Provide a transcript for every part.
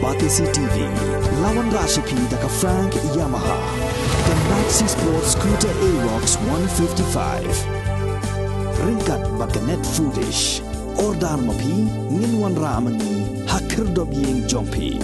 Batisi TV, lawan Rashipi daka Frank Yamaha, dan Maxi Sports Scooter Aerox 155. Ringkat baka net foodish, ordar mapi, nginwan ramani, hakir dobyeng jompi.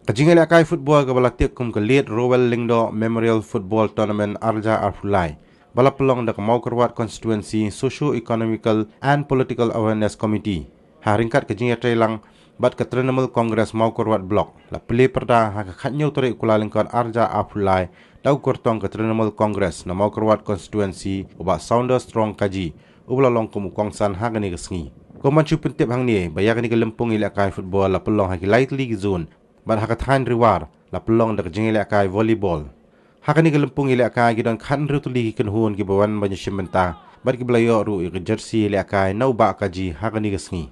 Kajingal akai football ke balatiak kum ke lead Rowell Lingdo Memorial Football Tournament Arja Arfulai. Balapelong dak mau kerwat constituency Socio-Economical and Political Awareness Committee. Haringkat kajingal trailang bat ke Trinamal Congress mau kerwat blok. La peli perda ha khatnyau tarik kula lingkot Arja Arfulai dau kortong ke Trinamal Congress na mau kerwat constituency uba Sounder Strong Cajee ubla long kum kongsan ha gani kesngi. Komanchu pentip hang ni bayak ni ke lempung ila akai football la pelong ha ki light league zone. Ban hakatan riwar la pelong dak jengile akai volleyball. Hakani ke lempung ile akai gidan khan rutuli ken huon ki bawan banyu shimenta bat ki blayo ru ke jersey ile akai nau ba kaji hakani ke sngi.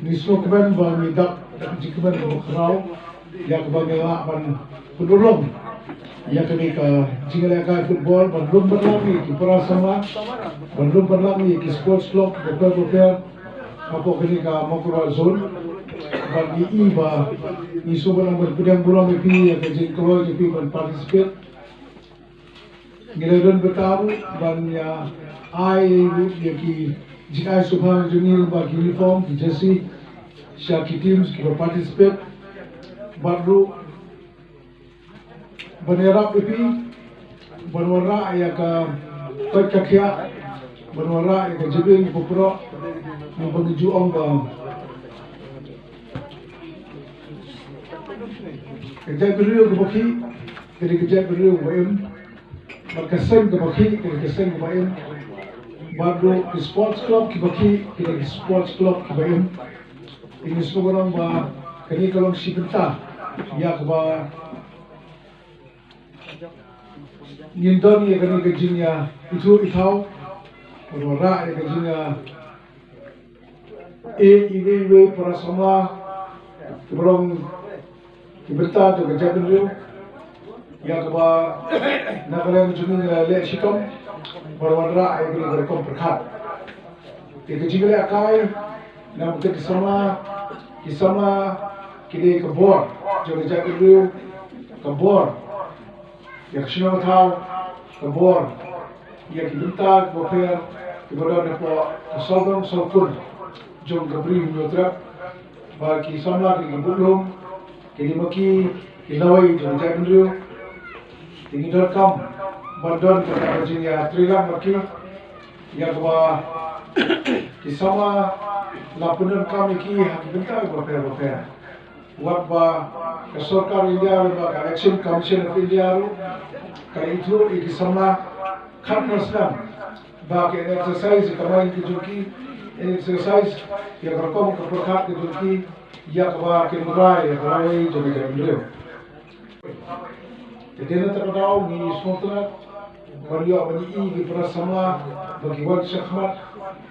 Nisro keban ba mi dak jikban bukrau ya ke bangela ban kudulong ya ke ka jingile akai football ban lum berlami ki prasama ban lum berlami ki sports club betul apa kini ka mokura zone bagi iba isu barang berpedang bulan lebih yang kejadian keluar lebih berpartisipasi. Giliran bertamu banyak air yang jika subhan junior bagi uniform jersey syaki teams kita berpartisipasi baru benerap lebih berwarna yang ke kakia berwarna yang ke jebeng popro yang menuju ombang. Kerja beliau kebaki, kerja beliau kebayam, berkesan kebaki, kerja kebayam, baru ke sports club kebaki, kerja sports club kebayam. Ini semua orang bah, kini kalau si bentah, ya kebah, nginton ya kini kerjanya itu itau, berwarna ya kerjanya, ini para semua, belum Iberta tu kerja beliau, ya keba nak kalian juni le sitom, berwarna ayat ini berkom berkat. Jika jika akai, nak betul kisama kini kebor, jadi kerja beliau kebor, ya kesenang tahu kebor, ya kita berper, kemudian apa kesolong solpun, jom kebri menutrak, bagi sama kini belum. Kini maki ilawai jangan dulu. Ini dorkam bandon kerana kerjanya trilang maki yang keba kisama lapunan kami ki hakikat berper. Buat ba kesorkar India ba election commission of India kali itu kisama khatnaslam ba ke exercise kamain kijuki exercise yang berkom keperkat kijuki ya keba kemurai rawai jadi beliau. Jadi nanti tahu ni semua beliau beri di prasama bagi wajib sekhmat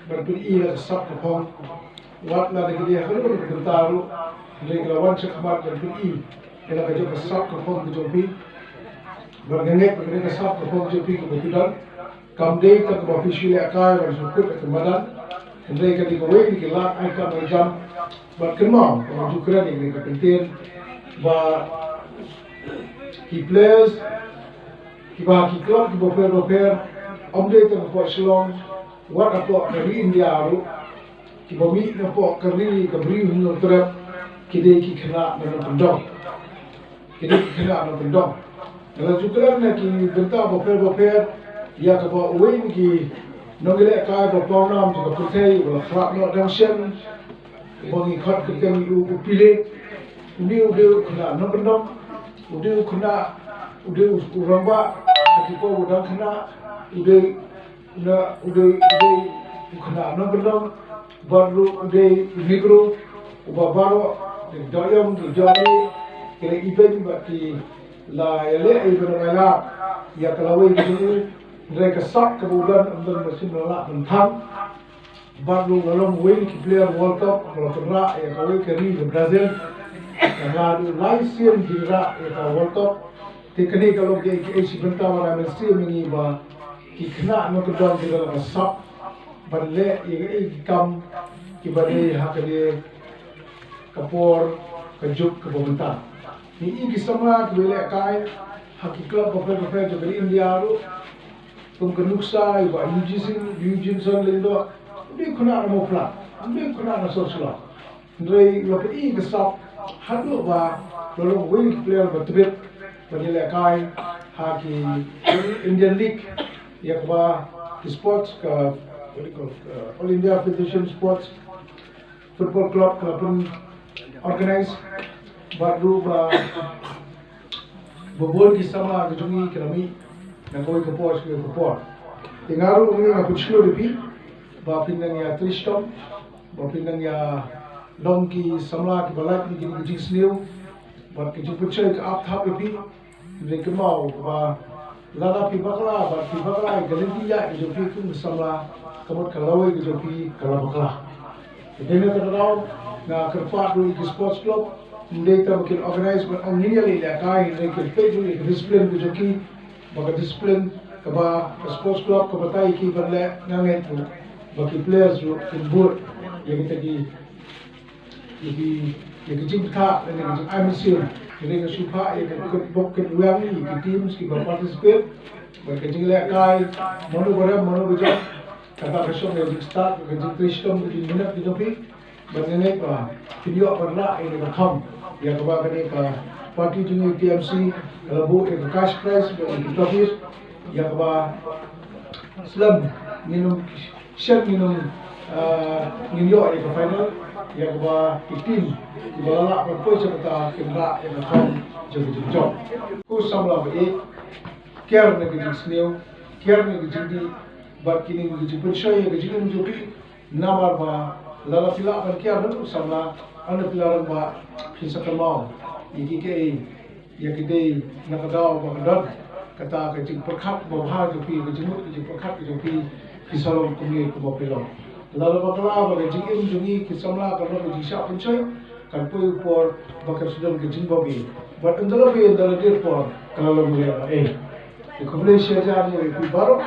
berberi lah sab kepong wat lah dengan dia kalau bertaruh dengan wajib sekhmat berberi ialah kerja sab kepong kejumpi bergenek bergenek sab kepong kejumpi kebetulan kamdei tak officially akai bersukut kemadan mereka dikawai dikelak aikam jam berkemau menunjukkan ini kepentingan bah ki players ki club ki boper update ang po silong what apo kari India aru ki bami na po kari kabri hunyo trap kide ki khana na pendong kalau juga na ki benta boper ya ka po uwi ki nongile ka po program to protect wala khap no tension bangi khat kami upile udah kena nombor udah kena urang ba kita udah kena udah kena nombor baru udah mikro baru dayam dijari kira event bagi la yale event wala ya kalau ini mereka sak kemudian untuk mesin melak mentang baru dalam win player World Cup kalau kena ya kalau kiri Brazil Lalu laisian jira ita World Cup teknik kalau ke isi bentar mana mesti mengi ba kena no kedua kita nak sap balle ye kam kibale hakade kapor kejuk ke bentar ni sama kibale kai hakiklah profesor dari India tu tum kenuksa iba Eugene lindo dia kena mau pula dia kena nak sosial dari lepas kesap hadu ba lalu wing player betul bagi lekai haki Indian League ya ba sports ka All India Federation Sports Football Club pun organize baru ba bobol kisama kejungi kerami dan koi kapor sekali kapor tingaru ini aku cilo lebih ba pinang ya Tristom ba pinang ya Donkey samla ki balak ni kini Sngew bat ki pucai ke ap thap lebih mereka mau ba lada pi bakla galanti ya ki jopi kum samla kamut kalawai ki jopi kalabakla dene terau na kerpa du ki sports club mereka mungkin organize but only le kai mereka peju ki discipline ki joki baga discipline ke ba sports club ke batai ki berle nangai tu bagi players tu input yang kita di kecil kah dan kecil ambil jadi kesuka yang kebok kedua ni tim kita participate berkecil lekai mana berapa mana berjam kata besok yang start kecil Tristom di minat di topi bernenek bah video berla ini berkam yang kebahagiaan ini ke parti jenis TMC lebu itu cash prize bagi topi yang kebah Islam minum share minum New York itu final yang kebah tim balak berpois serta kena yang akan jauh-jauh. Kusam lah be, care nak kerja Sngew, care nak kerja di, bab kini kerja pensai yang kerja ni juga namar ba, lala pila kan care tu kusam lah, anda pila ba, kisah kemau, iki ke, yang kita nak kau bagdad, kata kerja perkat bahar jopi kerja perkat jopi kisah lom kumi kubah pila. Lalu bakal apa kerja ini jadi kisamla kalau kerja siap pensai kan pui por bakal sudah kerja babi. But antara dia por kalau mulai kemudian siapa ni baru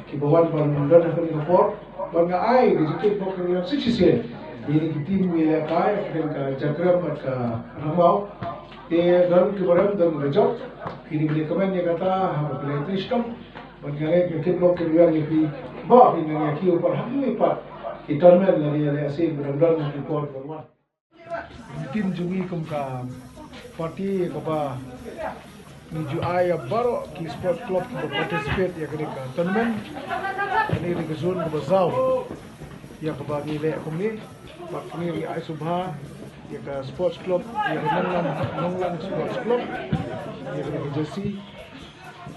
kibawan muda nak ni por bangga ai kerja por kerja sukses ini tim mulai kai dengan jagram mereka ramau dia dan kibaran dan rejak ini boleh komen dia kata apa boleh Tristom bangga kerja por kerja ni bah ini yang kiu por hamil pat Itarmen lagi ada asyik benar-benar report berwan. Tim jungi kumka parti kapa menuju ayah baru ki sport club kita participate ya ketika tournament ini di zon kebazau ya kapa ni le kumi pak ni di ay subha ya ke sports club ya nonglang sports club ya ke jersey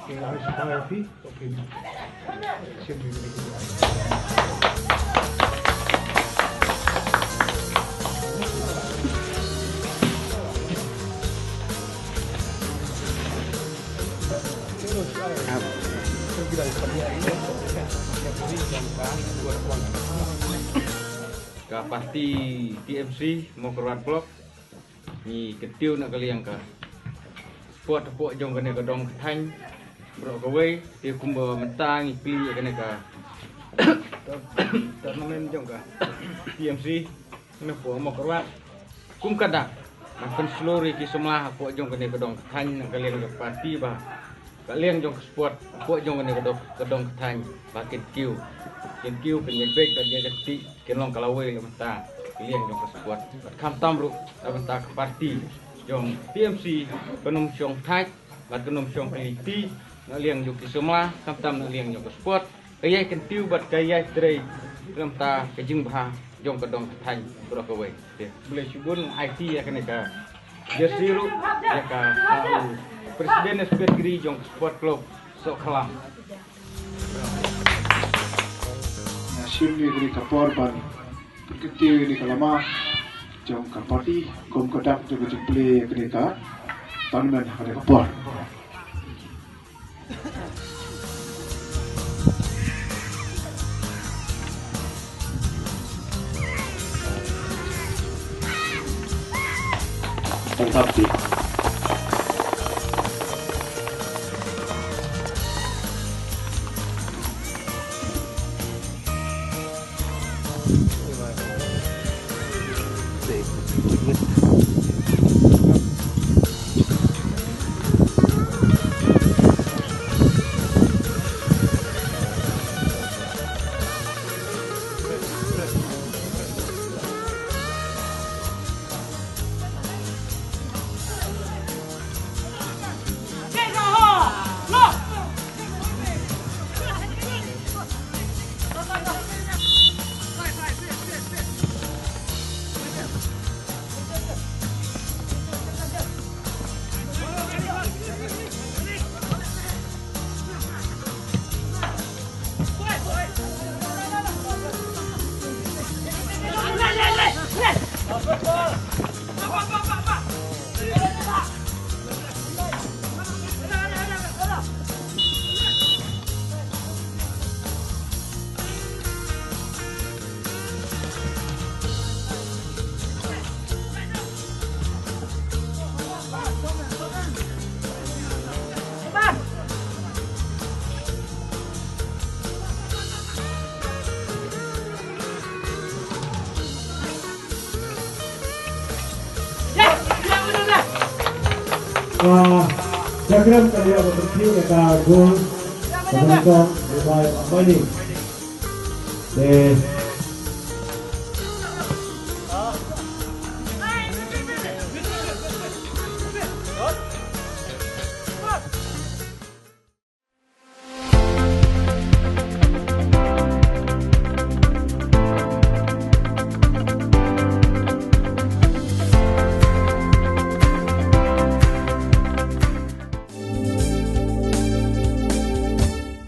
ya ay subha fi okay siapa ni Ka parti TMC mau keruat blok ni ketiu nak kali yang ka sport tepuk jong kena kedong ketang bro gawe dia kumba mentang pilih kena ka tournament jong ka TMC kena po mau keruat kum kada makan seluruh ki semua po jong kena kedong ketang nak kali yang parti bah kalian jong sport po jong kena kedong ketang baket kiu Syntiew penyebek dan dia jadi kenong kalawai lementang kalian jong sport kam tamru lementang ke parti jong TMC penum syong thai bat penum syong peliti ngaliang jong semua kam tam ngaliang jong sport kaya Syntiew bat kaya tray lementang kejing bah jong kedong thai bro kawai boleh syukur IT ya kena ka jersey ru ya ka presiden SPGRI jong sport club sok kelam Syntiew di kapor pan ketiu di kalama jom kapati kom kodak tu kecil play kenika tournament ada kapor Fantastic. Program kali yang penting adalah goal penonton bermain apa ini?